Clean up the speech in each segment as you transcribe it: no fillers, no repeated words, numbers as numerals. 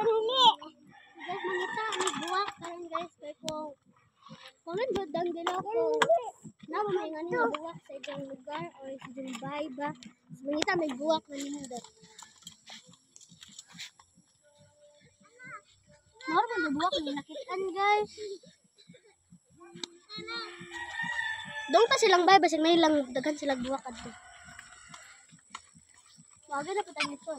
Guys, mangita, may buwak karon guys kay ko. Kung nagdang dila ko. Na may ngani nga buwak sa ibang lugar or sa ibang bahay ba. Mangita may buwak na nindot. Moro man buwak ni nakitaan guys. Dong pa silang bay basig may lang daghan sila buwak adto. Wag na pud ang ito.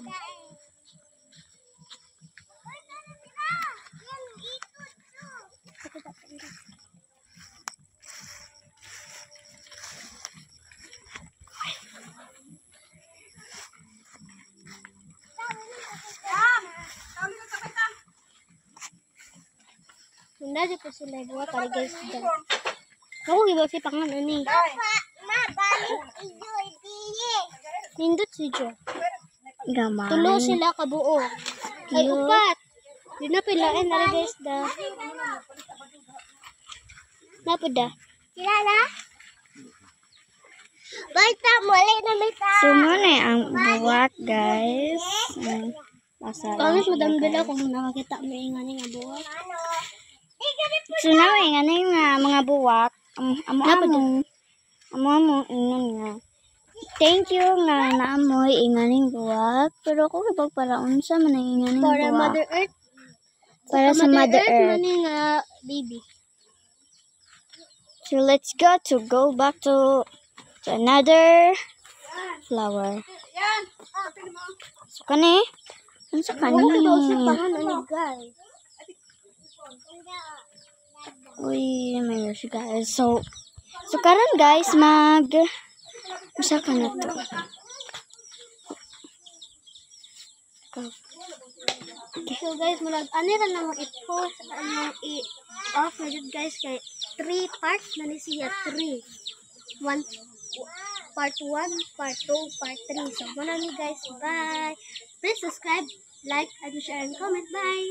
Hindi di po sila buwak kaya guys dyan. Ako iba si pangan ani. Nindot si Jo. Gamay. Tulo sila kabuo. Ay upat. Di na pilain na guys da. Napuda. Kilala? Basta muli na may ta. So, muna ang buwak, guys. Kami sudah bila kung nakakita may ingani nga buwak. So, naway nga na yung mga buwak. Amo ingon nga. Thank you nga naamoy inganing buwak. Pero kung ibang para unsa man ang inganing buwak. Para Mother Earth. Para sa Mother Earth. Mani nga baby. So, let's go back to another flower. So, kani? Ano sa kani? Guys. Uy, my gosh, guys. So karon guys, usa ka na to. So guys, mulag ani ra namo i-post ano i-off na jud guys kay 3 parts na ni siya 3. Part 1, part 2, part 3. So muna ni guys, bye. Please subscribe, like, and share and comment. Bye.